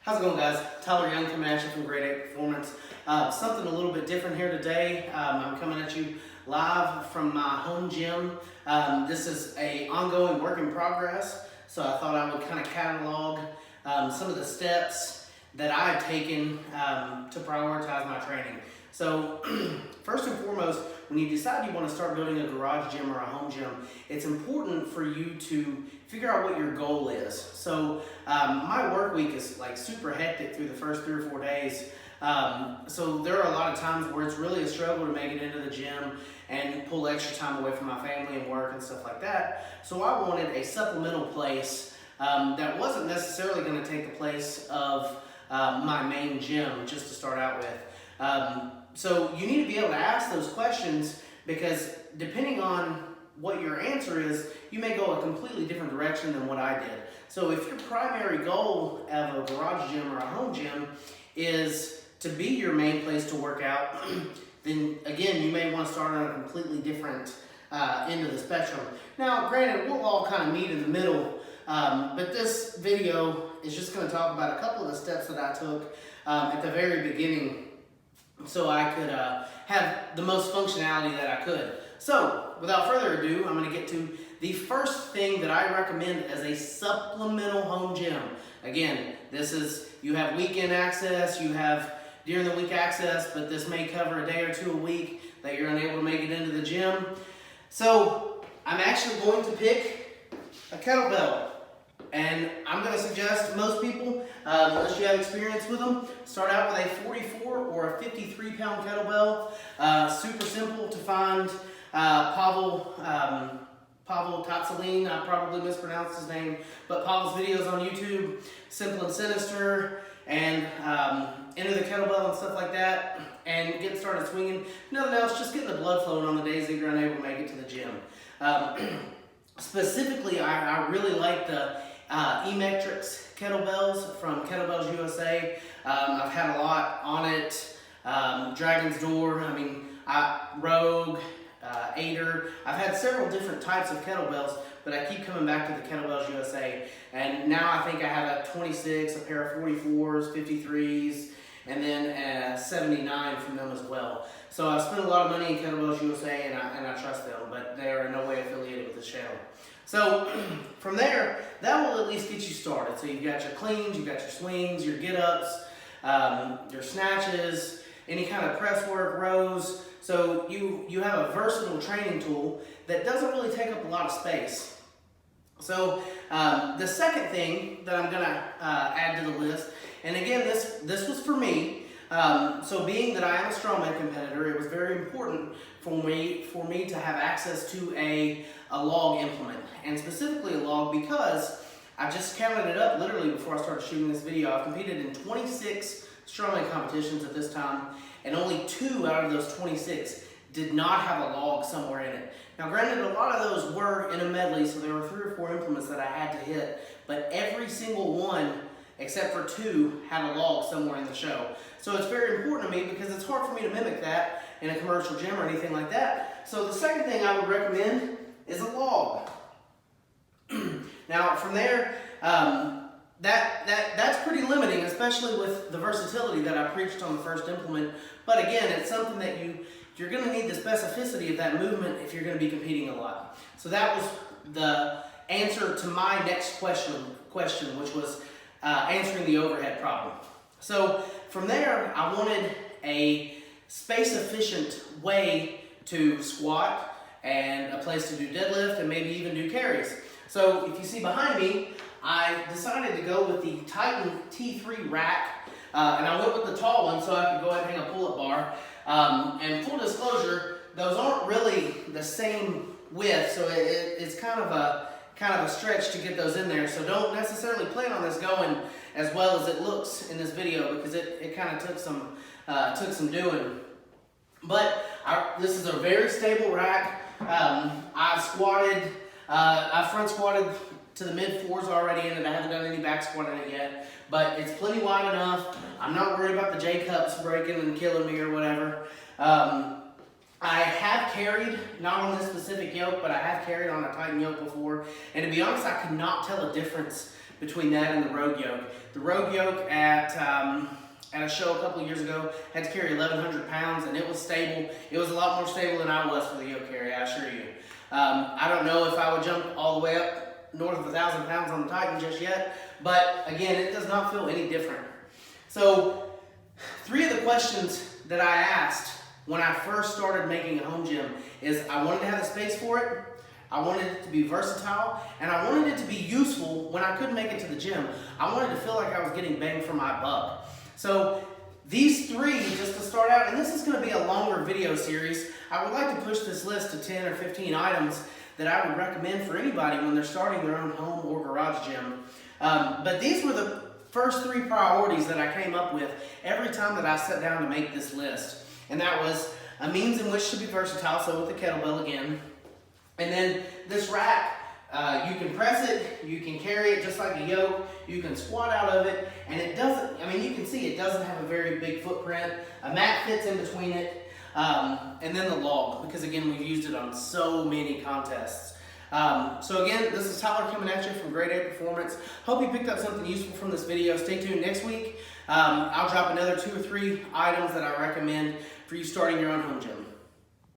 How's it going, guys? Tyler Young coming at you from Grade 8 Performance. Something a little bit different here today. I'm coming at you live from my home gym. This is an ongoing work in progress, so I thought I would kind of catalog some of the steps that I've taken to prioritize my training. So first and foremost, when you decide you want to start building a garage gym or a home gym, it's important for you to figure out what your goal is. So my work week is like super hectic through the first 3 or 4 days. So there are a lot of times where it's really a struggle to make it into the gym and pull extra time away from my family and work and stuff like that. So I wanted a supplemental place that wasn't necessarily going to take the place of my main gym just to start out with. So you need to be able to ask those questions, because depending on what your answer is, you may go a completely different direction than what I did. So if your primary goal of a garage gym or a home gym is to be your main place to work out, then again, you may want to start on a completely different end of the spectrum. Now, granted, we'll all kind of meet in the middle, but this video is just going to talk about a couple of the steps that I took at the very beginning, so I could have the most functionality that I could. So, without further ado, I'm going to get to the first thing that I recommend as a supplemental home gym. Again, this is, you have weekend access, you have during the week access, but this may cover a day or two a week that you're unable to make it into the gym. So, I'm actually going to pick a kettlebell. And I'm going to suggest most people, unless you have experience with them, start out with a 44 or a 53-pound kettlebell. Super simple to find. Pavel Tatsalin, I probably mispronounced his name, but Pavel's videos on YouTube, Simple and Sinister, and enter the kettlebell and stuff like that, and get started swinging. Nothing else, just getting the blood flowing on the days that you're unable to make it to the gym. Specifically, I really like the E-Metrics kettlebells from Kettlebells USA. I've had a lot on it. Dragon's Door, Rogue, Aider. I've had several different types of kettlebells, but I keep coming back to the Kettlebells USA. And now I think I have a 26, a pair of 44s, 53s, and then a 79 from them as well. So I've spent a lot of money in Kettlebells USA, and I trust them, but they are in no way affiliated with this channel. So from there, that will at least get you started. So you've got your cleans, you've got your swings, your get-ups, your snatches, any kind of press work, rows. So you have a versatile training tool that doesn't really take up a lot of space. So the second thing that I'm going to add to the list, and again, this was for me. So being that I am a Strongman competitor, it was very important for me to have access to a log implement, and specifically a log because I just counted it up literally before I started shooting this video. I've competed in 26 Strongman competitions at this time, and only 2 out of those 26 did not have a log somewhere in it. Now granted, a lot of those were in a medley, so there were 3 or 4 implements that I had to hit, but every single one except for 2 had a log somewhere in the show. So it's very important to me because it's hard for me to mimic that in a commercial gym or anything like that. So the second thing I would recommend is a log. Now from there, that's pretty limiting, especially with the versatility that I preached on the first implement. But again, it's something that you're going to need the specificity of that movement if you're going to be competing a lot. So that was the answer to my next question, which was answering the overhead problem. So from there, I wanted a space-efficient way to squat and a place to do deadlift and maybe even do carries. So if you see behind me, I decided to go with the Titan T3 rack, and I went with the tall one so I could go ahead and hang a pull-up bar. And full disclosure, those aren't really the same width, so it's kind of a stretch to get those in there. So don't necessarily plan on this going as well as it looks in this video, because it kind of took some doing. But this is a very stable rack. I front squatted to the mid-4s already in it. I haven't done any back squat in it yet, but it's plenty wide enough. I'm not worried about the J-cups breaking and killing me or whatever. I have carried, not on this specific yoke, but I have carried on a Titan Yoke before, and to be honest, I could not tell a difference between that and the Rogue Yoke. The Rogue Yoke at a show a couple of years ago had to carry 1,100 pounds, and it was stable. It was a lot more stable than I was for the yoke carry, I assure you. I don't know if I would jump all the way up north of 1,000 pounds on the Titan just yet, but again, it does not feel any different. So 3 of the questions that I asked when I first started making a home gym is I wanted to have the space for it, I wanted it to be versatile, and I wanted it to be useful when I couldn't make it to the gym. I wanted to feel like I was getting bang for my buck. So these 3, just to start out, and this is going to be a longer video series, I would like to push this list to 10 or 15 items that I would recommend for anybody when they're starting their own home or garage gym. But these were the first 3 priorities that I came up with every time that I sat down to make this list. And that was a means in which to be versatile, so with the kettlebell again. And then this rack, you can press it, you can carry it just like a yoke, you can squat out of it, and it doesn't, I mean, you can see it doesn't have a very big footprint. A mat fits in between it, and then the log, because again, we've used it on so many contests. So again, this is Tyler coming at you from Grade A Performance. Hope you picked up something useful from this video. Stay tuned next week. I'll drop another 2 or 3 items that I recommend for you starting your own home gym.